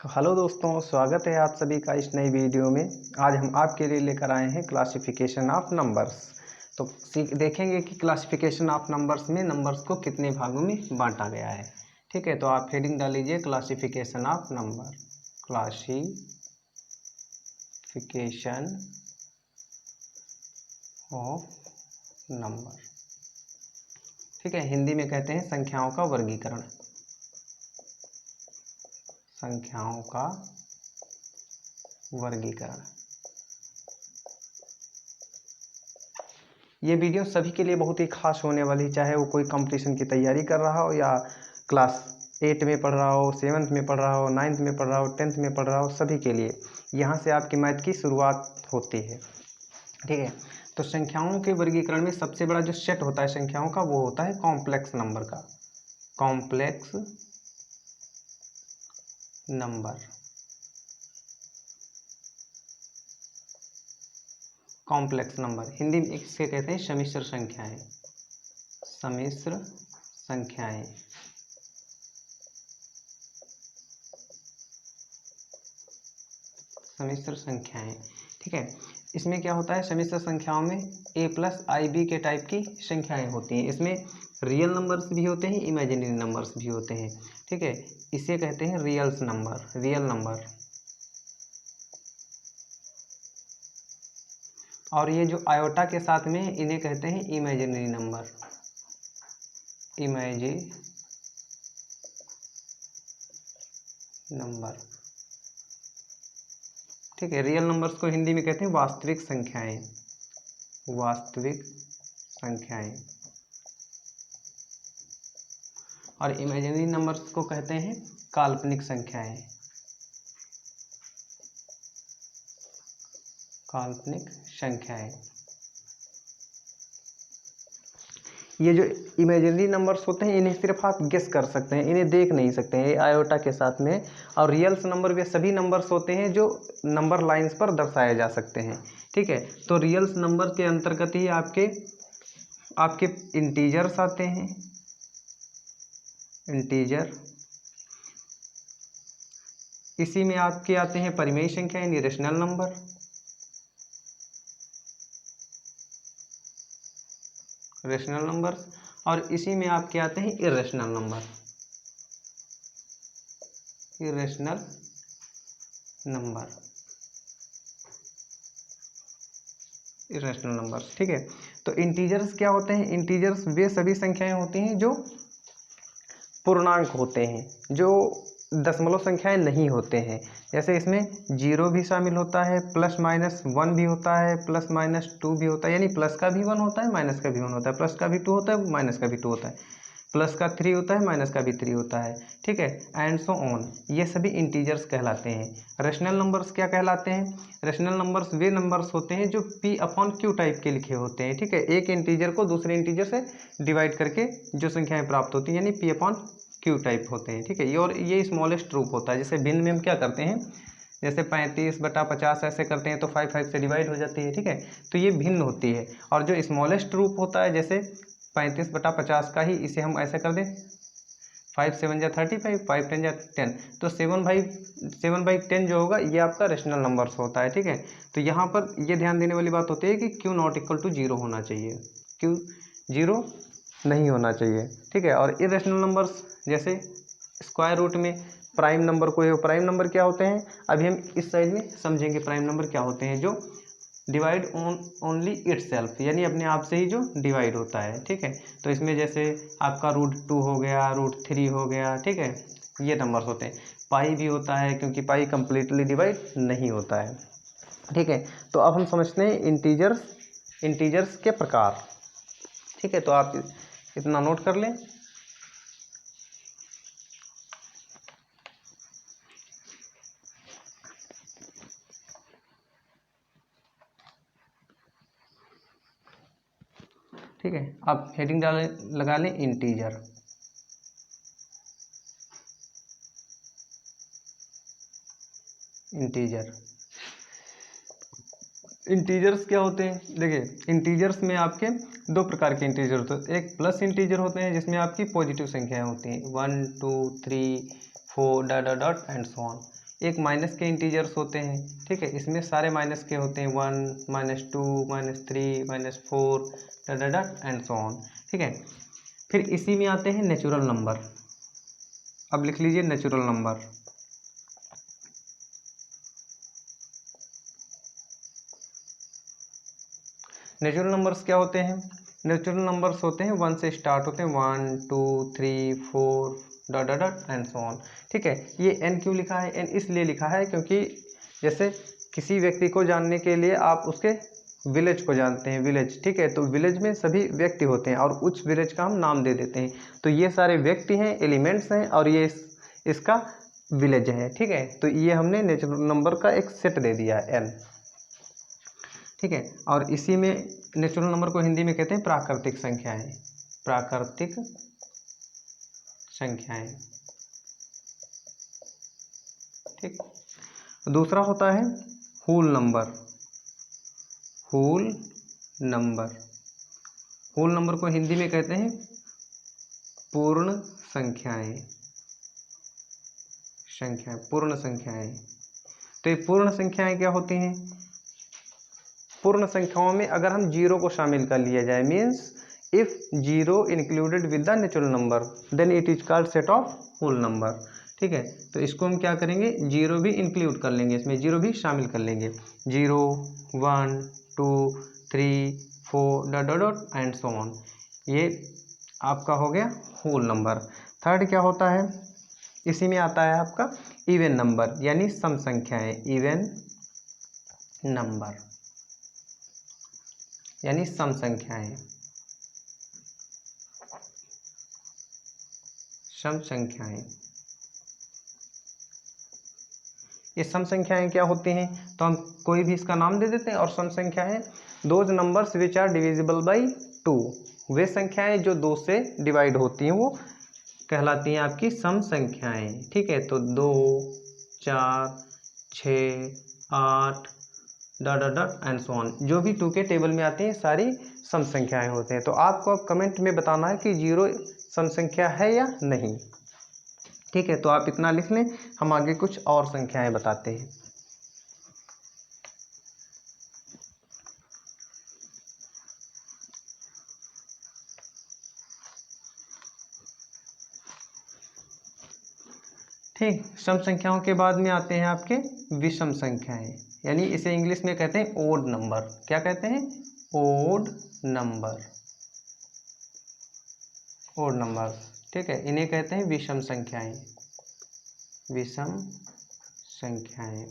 Hello दोस्तों, स्वागत है आप सभी का इस नई वीडियो में। आज हम आपके लिए लेकर आए हैं क्लासिफिकेशन ऑफ नंबर्स। तो देखेंगे कि क्लासिफिकेशन ऑफ नंबर्स में नंबर्स को कितने भागों में बांटा गया है। ठीक है, तो आप हेडिंग डाल लीजिए classification of number. Classification of number, ठीक है, हिंदी में कहते हैं संख्याओं का वर्गीकरण। संख्याओं का वर्गीकरण। ये वीडियो सभी के लिए बहुत ही खास होने वाली, चाहे वो कोई कंपटीशन की तैयारी कर रहा हो या क्लास 8 में पढ़ रहा हो, 7th में पढ़ रहा हो, 9th में पढ़ रहा हो, 10th में पढ़ रहा हो, सभी के लिए यहाँ से आपकी मैथ की शुरुआत होती है। ठीक है, तो संख्याओं के वर्गीकरण में सबसे बड़ा जो सेट होता है संख्याओं का, वो होता है कॉम्प्लेक्स नंबर का। Complex number, complex number Hindi में इसके कहते हैं सम्मिश्र संख्याएं। सम्मिश्र संख्याएं, सम्मिश्र संख्याएं। ठीक है, इसमें क्या होता है, सम्मिश्र संख्याओं में a प्लस आई बी के टाइप की संख्याएं होती हैं। इसमें रियल नंबर्स भी होते हैं, इमेजिनरी नंबर्स भी होते हैं। ठीक है, इसे कहते हैं रियल्स नंबर, रियल नंबर। और ये जो आयोटा के साथ में इन्हें कहते हैं इमेजिनरी नंबर। इमेजिनरी नंबर, ठीक है। रियल नंबर्स को हिंदी में कहते हैं वास्तविक संख्याएं। वास्तविक संख्याएं। और इमेजिनरी नंबर्स को कहते हैं काल्पनिक संख्याएं। काल्पनिक संख्याएं। ये जो इमेजिनरी नंबर्स होते हैं इन्हें सिर्फ आप गेस कर सकते हैं, इन्हें देख नहीं सकते हैं, ये आयोटा के साथ में। और रियल्स नंबर वे सभी नंबर्स होते हैं जो नंबर लाइंस पर दर्शाए जा सकते हैं। ठीक है, तो रियल्स नंबर के अंतर्गत ही आपके इंटीजर्स आते हैं। इंटीजर, इसी में आपके आते हैं परिमेय संख्या यानी रेशनल नंबर। रेशनल नंबर, और इसी में आपके आते हैं irrational number. Irrational number, irrational number. ठीक है, तो इंटीजर्स क्या होते हैं, इंटीजर्स वे सभी संख्याएं होती हैं जो पूर्णांक होते हैं, जो दशमलव संख्याएं नहीं होते हैं। जैसे इसमें 0 भी शामिल होता है, प्लस माइनस 1 भी होता है, प्लस माइनस 2 भी होता है, यानी प्लस का भी 1 होता है, माइनस का भी 1 होता है, प्लस का भी 2 होता है, माइनस का भी 2 होता है, प्लस का 3 होता है, माइनस का भी 3 होता है। ठीक है, एंड सो ऑन, ये सभी इंटीजर्स कहलाते हैं। रेशनल नंबर्स क्या कहलाते हैं, रेशनल नंबर्स वे नंबर्स होते हैं जो p/q टाइप के लिखे होते हैं। ठीक है, एक इंटीजर को दूसरे इंटीजर से डिवाइड करके जो संख्याएं प्राप्त होती हैं, यानी p/q टाइप होते हैं। ठीक है, ये और ये स्मॉलेस्ट रूप होता है। जैसे भिन्न में हम क्या करते हैं, जैसे 35/50 ऐसे करते हैं तो 5 से डिवाइड हो जाती है। ठीक है, तो ये भिन्न होती है। और जो स्मॉलेस्ट रूप होता है, जैसे 35/50 का ही इसे हम ऐसे कर दें 5 7 जा 35, 5 10 जा 10, तो 7/10 जो होगा ये आपका रेशनल नंबर्स होता है। ठीक है, तो यहाँ पर ये ध्यान देने वाली बात होती है कि q नॉट इक्वल टू 0 होना चाहिए, q 0 नहीं होना चाहिए। ठीक है, और इरेशनल नंबर्स जैसे स्क्वायर रूट में प्राइम नंबर को, प्राइम नंबर क्या होते हैं अभी हम इस साइड में समझेंगे। प्राइम नंबर क्या होते हैं, जो डिवाइड ओनली इटसेल्फ, यानी अपने आप से ही जो डिवाइड होता है। ठीक है, तो इसमें जैसे आपका √2 हो गया, √3 हो गया। ठीक है, ये नंबर्स होते हैं। पाई भी होता है, क्योंकि पाई कंप्लीटली डिवाइड नहीं होता है। ठीक है, तो अब हम समझते हैं इंटीजर्स के प्रकार। ठीक है, तो आप इतना नोट कर लें। ठीक है, आप हेडिंग लगा लें इंटीजर। इंटीजर, इंटीजर्स क्या होते हैं, देखिए इंटीजर्स में आपके दो प्रकार के इंटीजर होते हैं। एक प्लस इंटीजर होते हैं जिसमें आपकी पॉजिटिव संख्याएं होती हैं, 1 2 3 4 dot dot dot and so on. एक माइनस के इंटीजर्स होते हैं, ठीक है, इसमें सारे माइनस के होते हैं, 1 -2 -3 -4 डट एंड सो ऑन, ठीक है। फिर इसी में आते हैं नेचुरल नंबर। अब लिख लीजिए नेचुरल नंबर। नेचुरल नंबर्स क्या होते हैं? नेचुरल नंबर्स होते हैं 1 से स्टार्ट होते हैं, 1 2 3 4 dot dot dot and so on, ठीक है। ये n क्यों लिखा है? n इसलिए लिखा है क्योंकि जैसे किसी व्यक्ति को जानने के लिए आप उसके विलेज को जानते हैं, विलेज, ठीक है, तो विलेज में सभी व्यक्ति होते हैं और उस विलेज का हम नाम दे देते हैं। तो ये सारे व्यक्ति हैं, एलिमेंट्स हैं, और ये इसका विलेज है, ठीक है। तो ये हमने नेचुरल नंबर का एक सेट दे दिया है n, ठीक है। और इसी में नेचुरल नंबर को हिंदी में कहते हैं प्राकृतिक संख्याएं, प्राकृतिक संख्याएं, ठीक। दूसरा होता है whole number. Whole number, whole number को हिंदी में कहते हैं पूर्ण संख्याएं, संख्याएं, पूर्ण संख्याएं। तो ये पूर्ण संख्याएं क्या होती हैं? पूर्ण संख्याओं में अगर हम जीरो को शामिल कर लिया जाए, means if zero included with the natural number then it is called set of whole number, ठीक है। तो इसको हम क्या करेंगे, जीरो भी इंक्लूड कर लेंगे, इसमें जीरो भी शामिल कर लेंगे, 0 1 2 3 4 dot dot dot and so on. ये आपका हो गया होल नंबर। थर्ड क्या होता है? इसी में आता है आपका इवन नंबर, यानी सम संख्याएं, इवन नंबर यानी सम संख्याएं, सम संख्याएं। ये सम संख्याएं क्या होती हैं? तो हम कोई भी इसका नाम दे देते हैं। और सम संख्याएं those numbers which are divisible by 2, वे संख्याएं जो 2 से डिवाइड होती हैं वो कहलाती हैं आपकी सम संख्याएं, ठीक है। तो 2 4 6 8 dot dot dot and so on, जो भी 2 के टेबल में आती हैं सारी सम संख्याएं होते हैं। तो आपको अब कमेंट में बताना है कि 0 सम संख्या है या नहीं, ठीक है। तो आप इतना लिख लें, हम आगे कुछ और संख्याएं बताते हैं। ठीक, सम संख्याओं के बाद में आते हैं आपके विषम संख्याएं, यानी इसे इंग्लिश में कहते हैं ओड नंबर। क्या कहते हैं? ओड नंबर, ओड नंबर, ठीक है। इन्हें कहते हैं विषम संख्याएं, विषम संख्याएं।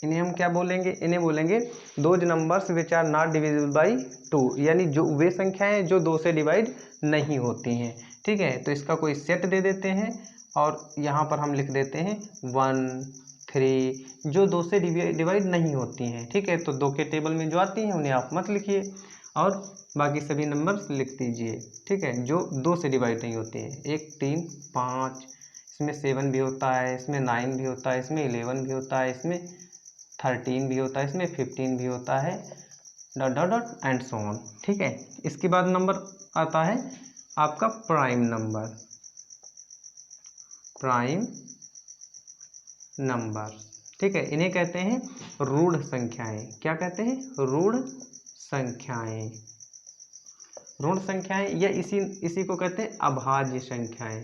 इन्हें हम क्या बोलेंगे? इन्हें बोलेंगे those numbers which are not divisible by 2, यानी जो वे संख्याएं जो 2 से डिवाइड नहीं होती हैं, ठीक है। तो इसका कोई सेट दे देते हैं और यहाँ पर हम लिख देते हैं 1 3, जो 2 से डिवाइड नहीं होती हैं, ठीक है। तो 2 के टेबल में जो आती हैं उन्हें आप मत लिखिए और बाकी सभी नंबर्स लिख दीजिए, ठीक है, जो 2 से डिवाइड नहीं होती हैं। 1 3 5, इसमें 7 भी होता है, इसमें 9 भी होता है, इसमें 11 भी होता है, इसमें 13 भी होता है, इसमें 15 भी होता है, dot dot dot and so on, ठीक है। इसके बाद नंबर आता है आपका प्राइम नंबर, प्राइम नंबर, ठीक है। इन्हें कहते हैं रूढ़ संख्याएं। क्या कहते हैं? रूढ़ संख्याएं, ऋण संख्याएं, या इसी को कहते हैं अभाज्य संख्याएं,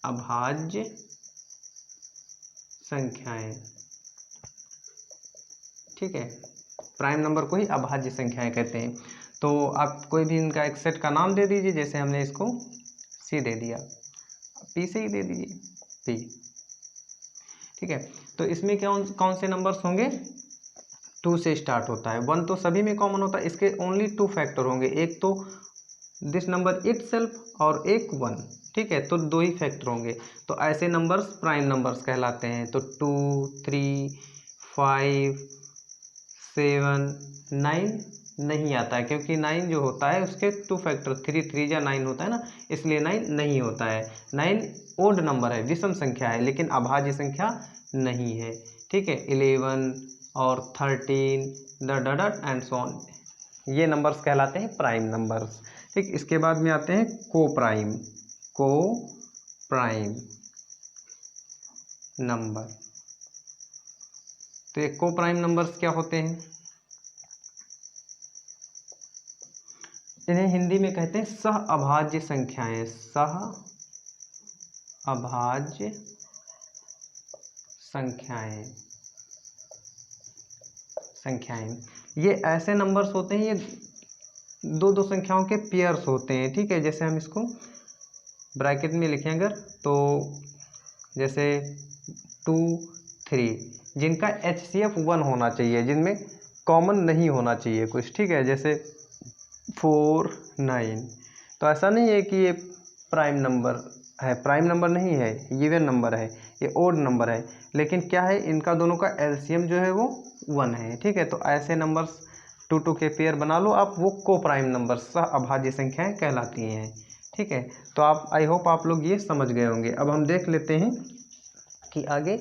अभाज्य संख्याएं, ठीक है। प्राइम नंबर को ही अभाज्य संख्याएं कहते हैं। तो आप कोई भी इनका एक सेट का नाम दे दीजिए, जैसे हमने इसको सी दे दिया, पी से ही दे दीजिए, पी, ठीक है। तो इसमें क्या कौन से नंबर्स होंगे? 2 से स्टार्ट होता है, 1 तो सभी में कॉमन होता है, इसके ओनली 2 फैक्टर होंगे, एक तो दिस नंबर इटसेल्फ और एक 1, ठीक है। तो 2 ही फैक्टर होंगे। तो ऐसे नंबर्स प्राइम नंबर्स कहलाते हैं। तो 2 3 5 7 9 नहीं आता है, क्योंकि 9 जो होता है उसके 2 फैक्टर 3 3 या 9 होता है ना, इसलिए 9 नहीं होता है। 9 ओड नंबर है, विषम संख्या है, लेकिन अभाज्य संख्या नहीं है, ठीक है। 11 और 13 dot dot dot and so on, ये नंबर्स कहलाते हैं प्राइम नंबर्स, ठीक। इसके बाद में आते हैं को प्राइम, को प्राइम, नंबर। तो ये को प्राइम नंबर्स क्या होते हैं? इन्हें हिंदी में कहते हैं सह अभाज्य संख्याएं। सह अभाज्य संख्याएं। ये ऐसे नंबर्स होते हैं, ये दो दो संख्याओं के पेयर्स होते हैं, ठीक है। जैसे हम इसको ब्रैकेट में लिखें अगर, तो जैसे 2 3, जिनका HCF 1 होना चाहिए, जिनमें कॉमन नहीं होना चाहिए कुछ, ठीक है। जैसे 4 9। तो ऐसा नहीं है कि ये प्राइम नंबर है, प्राइम नंबर नहीं है, इवन नंबर है, ये ओड नंबर है, लेकिन क्या है, इनका दोनों का LCM जो है वो 1 है, ठीक है। तो ऐसे नंबर्स 2 2 के पेयर बना लो आप, वो को प्राइम नंबर सह अभाज्य संख्याएं कहलाती हैं, ठीक है। तो आप, आई होप आप लोग ये समझ गए होंगे। अब हम देख लेते हैं कि आगे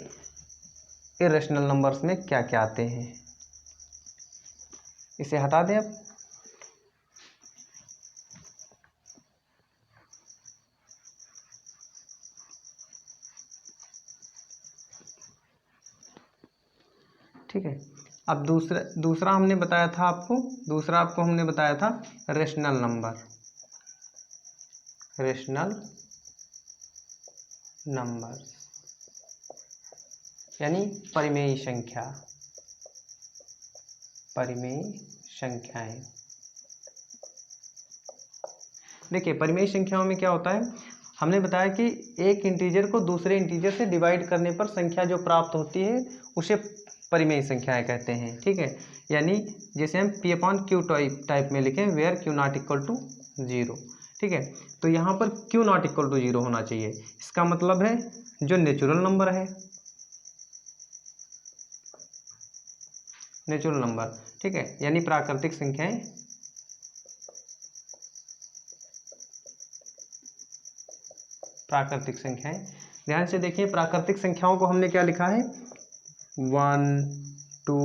इरेशनल नंबर्स में क्या क्या आते हैं। इसे हटा दें अब। ठीक है। अब दूसरा हमने बताया था आपको, दूसरा आपको हमने बताया था रेशनल नंबर। रेशनल नंबर यानी परिमेय संख्या, परिमेय संख्याएं। देखिए, परिमेय संख्याओं में क्या होता है, हमने बताया कि एक इंटीजर को दूसरे इंटीजर से डिवाइड करने पर संख्या जो प्राप्त होती है उसे परिमेय संख्याएं कहते हैं, ठीक है। यानी जैसे हम P/Q टाइप में लिखें, where Q not equal to 0, ठीक है। तो यहाँ पर Q नॉट इक्वल टू 0 होना चाहिए। इसका मतलब है जो नेचुरल नंबर है, नेचुरल नंबर, ठीक है, यानी प्राकृतिक संख्याएं, प्राकृतिक संख्याएं। ध्यान से देखिए, प्राकृतिक संख्याओं को हमने क्या लिखा है, 1 2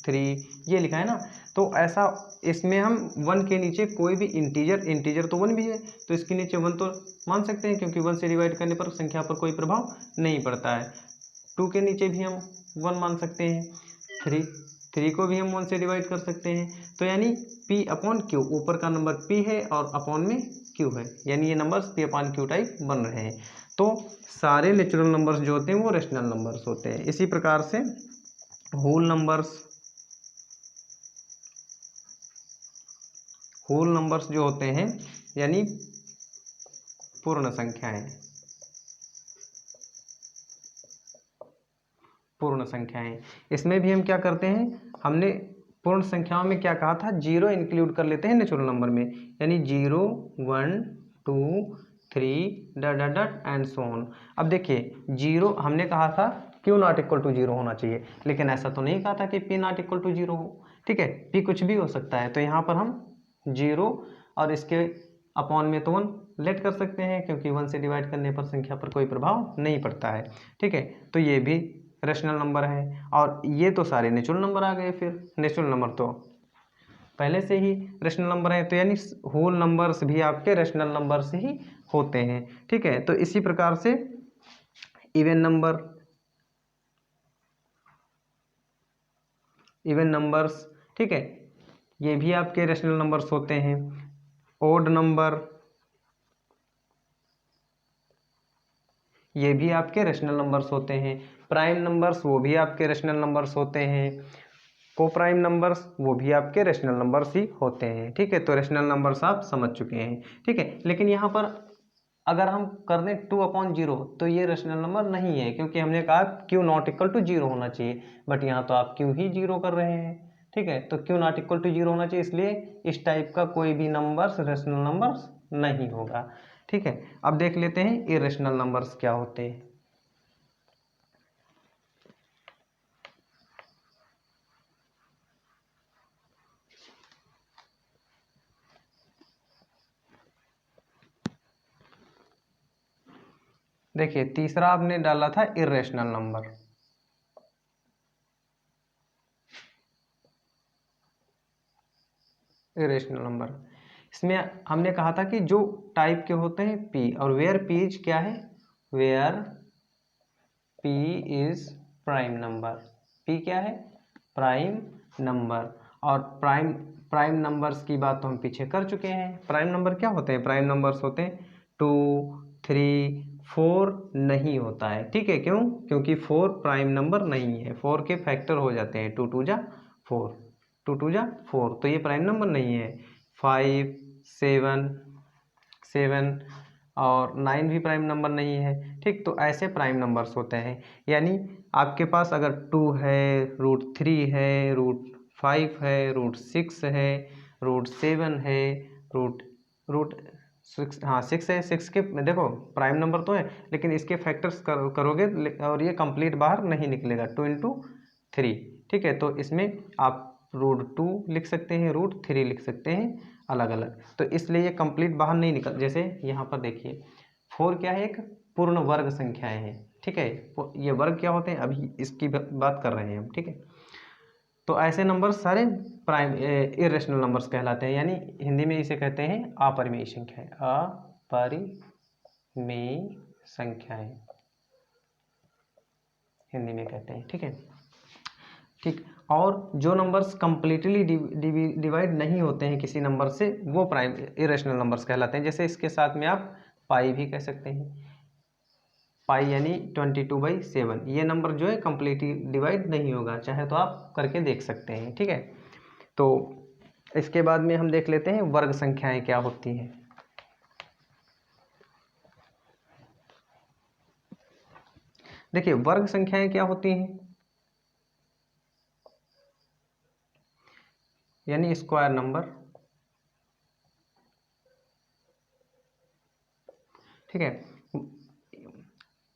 3 ये लिखा है ना। तो ऐसा इसमें हम 1 के नीचे कोई भी इंटीजर तो 1 भी है, तो इसके नीचे 1 तो मान सकते हैं, क्योंकि 1 से डिवाइड करने पर संख्या पर कोई प्रभाव नहीं पड़ता है। 2 के नीचे भी हम 1 मान सकते हैं, 3 को भी हम 1 से डिवाइड कर सकते हैं। तो यानी P/Q, ऊपर का नंबर P है और अपॉन में Q है, यानी ये नंबर्स P/Q टाइप बन रहे हैं। तो सारे नेचुरल नंबर्स जो होते हैं वो रेशनल नंबर्स होते हैं। इसी प्रकार से होल नंबर्स जो होते हैं, यानी पूर्ण संख्याएं, पूर्ण संख्याएं, इसमें भी हम क्या करते हैं, हमने पूर्ण संख्याओं में क्या कहा था, 0 इंक्लूड कर लेते हैं नेचुरल नंबर में, यानी 0 1 2 3 dot dot dot and so on. अब देखिए, 0 हमने कहा था Q नॉट इक्वल टू 0 होना चाहिए, लेकिन ऐसा तो नहीं कहा था कि P नॉट इक्वल टू 0 हो, ठीक है। P कुछ भी हो सकता है, तो यहाँ पर हम 0 और इसके अपॉन में तो 1 लेट कर सकते हैं, क्योंकि 1 से डिवाइड करने पर संख्या पर कोई प्रभाव नहीं पड़ता है, ठीक है। तो ये भी रेशनल नंबर है, और ये तो सारे नेचुरल नंबर आ गए। फिर नेचुरल नंबर तो पहले से ही रेशनल नंबर है, तो यानी होल नंबर्स भी आपके रेशनल नंबर्स ही होते हैं, ठीक है। तो इसी प्रकार से इवन नंबर्स, ठीक है, ये भी आपके रेशनल नंबर्स होते हैं। ओड नंबर, ये भी आपके रेशनल नंबर्स होते हैं। प्राइम नंबर्स, वो भी आपके रेशनल नंबर्स होते हैं। को प्राइम नंबर्स, वो भी आपके रेशनल नंबर्स ही होते हैं, ठीक है। तो रेशनल नंबर्स आप समझ चुके हैं, ठीक है। लेकिन यहाँ पर अगर हम कर दें 2/0, तो ये रेशनल नंबर नहीं है, क्योंकि हमने कहा Q नॉट इक्वल टू 0 होना चाहिए, बट यहाँ तो आप Q ही 0 कर रहे हैं, ठीक है। तो Q नॉट इक्वल टू 0 होना चाहिए, इसलिए इस टाइप का कोई भी नंबर्स रेशनल नंबर्स नहीं होगा, ठीक है। अब देख लेते हैं इरेशनल नंबर्स क्या होते हैं। देखिए, तीसरा आपने डाला था इरेशनल नंबर। इरेशनल नंबर, इसमें हमने कहा था कि जो टाइप के होते हैं P, और वेयर P इज क्या है, where P is prime number. P क्या है? Prime number. और प्राइम नंबर्स की बात तो हम पीछे कर चुके हैं। प्राइम नंबर क्या होते हैं? प्राइम नंबर्स होते हैं 2, 3, 4 नहीं होता है। ठीक है, क्यों? क्योंकि 4 प्राइम नंबर नहीं है। 4 के फैक्टर हो जाते हैं, 2 2 जा 4, 2 2 जा 4, तो ये प्राइम नंबर नहीं है। 5, 7 और 9 भी प्राइम नंबर नहीं है। ठीक, तो ऐसे प्राइम नंबर्स होते हैं। यानी आपके पास अगर 2 है, √3 है, √5 है, √6 है, √7 है, रूट 6, हाँ 6 है। 6 के देखो प्राइम नंबर तो है, लेकिन इसके फैक्टर्स करोगे और ये कंप्लीट बाहर नहीं निकलेगा। 2 × 3। ठीक है, तो इसमें आप √2 लिख सकते हैं, √3 लिख सकते हैं, अलग अलग। तो इसलिए ये कंप्लीट बाहर नहीं निकल। जैसे यहाँ पर देखिए 4 क्या है? एक पूर्ण वर्ग संख्याएं हैं। ठीक है, ये वर्ग क्या होते हैं अभी इसकी बात कर रहे हैं हम। ठीक है, तो ऐसे नंबर सारे प्राइम इरेशनल नंबर्स कहलाते हैं। यानी हिंदी में इसे कहते हैं अपरिमेय संख्याएं। अपरिमेय संख्याएं हिंदी में कहते हैं। ठीक है, ठीक। और जो नंबर्स कंप्लीटली डिवाइड नहीं होते हैं किसी नंबर से, वो प्राइम इरेशनल नंबर्स कहलाते हैं। जैसे इसके साथ में आप पाई भी कह सकते हैं। पाई यानी 22/7। ये नंबर जो है कंप्लीटली डिवाइड नहीं होगा, चाहे तो आप करके देख सकते हैं। ठीक है, तो इसके बाद में हम देख लेते हैं वर्ग संख्याएं क्या होती हैं। देखिए वर्ग संख्याएं क्या होती हैं, यानी स्क्वायर नंबर। ठीक है,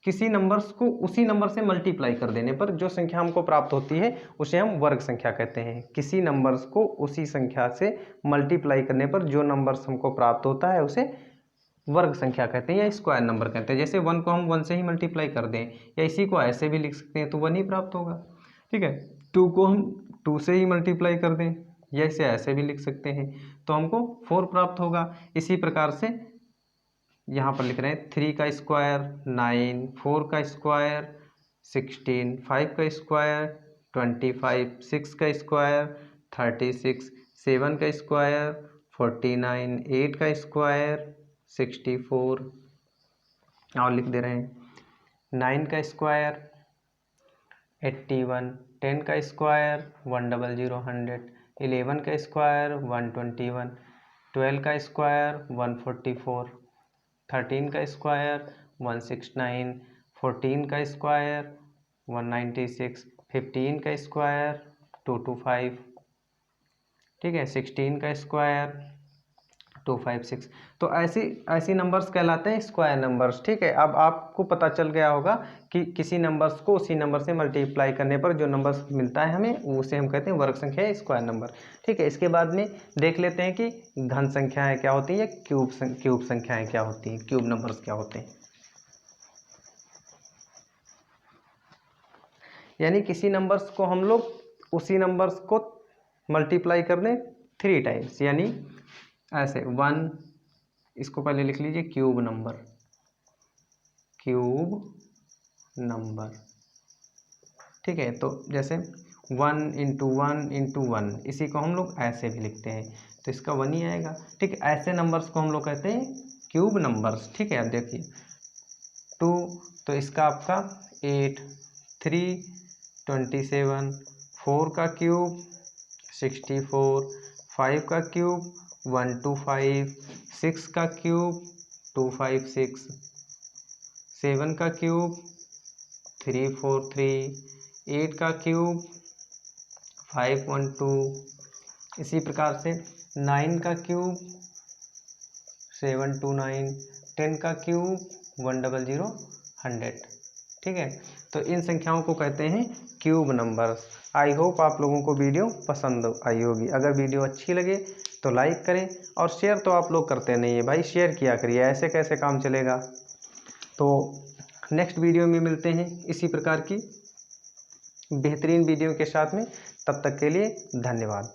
किसी नंबर्स को उसी नंबर से मल्टीप्लाई कर देने पर जो संख्या हमको प्राप्त होती है उसे हम वर्ग संख्या कहते हैं। किसी नंबर्स को उसी संख्या से मल्टीप्लाई करने पर जो नंबर्स हमको प्राप्त होता है उसे वर्ग संख्या कहते हैं या स्क्वायर नंबर कहते हैं। जैसे 1 को हम 1 से ही मल्टीप्लाई कर दें या इसी को ऐसे भी लिख सकते हैं तो 1 ही प्राप्त होगा। ठीक है, 2 को हम 2 से ही मल्टीप्लाई कर दें या इसे ऐसे भी लिख सकते हैं तो हमको 4 प्राप्त होगा। इसी प्रकार से यहाँ पर लिख रहे हैं 3 का स्क्वायर 9, 4 का स्क्वायर 16, 5 का स्क्वायर 25, 6 का स्क्वायर 36, 7 का स्क्वायर 49, 8 का स्क्वायर 64 और लिख दे रहे हैं 9 का स्क्वायर 81, 10 का स्क्वायर 100, 11 का स्क्वायर 121, 12 का स्क्वायर 144, 13 का स्क्वायर 169, 14 का स्क्वायर 196, 15 का स्क्वायर 225। ठीक है, 16 का स्क्वायर 256। तो ऐसी नंबर्स कहलाते हैं स्क्वायर नंबर्स। ठीक है, अब आपको पता चल गया होगा कि किसी नंबर्स को उसी नंबर से मल्टीप्लाई करने पर जो नंबर्स मिलता है हमें उसे हम कहते हैं वर्ग संख्या या स्क्वायर नंबर। ठीक है, इसके बाद में देख लेते हैं कि घन संख्याएं क्या होती हैं, क्यूब संख्याएं क्या होती हैं, क्यूब नंबर्स क्या होते हैं। यानी किसी नंबर्स को हम लोग उसी नंबर्स को मल्टीप्लाई कर दें 3 टाइम्स, यानी ऐसे 1, इसको पहले लिख लीजिए क्यूब नंबर, ठीक है। तो जैसे 1 × 1 × 1, इसी को हम लोग ऐसे भी लिखते हैं तो इसका 1 ही आएगा। ठीक है, ऐसे नंबर्स को हम लोग कहते हैं क्यूब नंबर्स। ठीक है, अब देखिए 2 तो इसका आपका 8, 3 27, 4 का क्यूब 64, 5 का क्यूब 125, 6 का क्यूब 256, 7 का क्यूब 343, 8 का क्यूब 512, इसी प्रकार से 9 का क्यूब 729, 10 का क्यूब 100, 100। ठीक है, तो इन संख्याओं को कहते हैं क्यूब नंबर्स। आई होप आप लोगों को वीडियो पसंद आई होगी। अगर वीडियो अच्छी लगे तो लाइक करें और शेयर तो आप लोग करते नहीं है भाई, शेयर किया करिए, ऐसे कैसे काम चलेगा। तो नेक्स्ट वीडियो में मिलते हैं इसी प्रकार की बेहतरीन वीडियो के साथ में, तब तक के लिए धन्यवाद।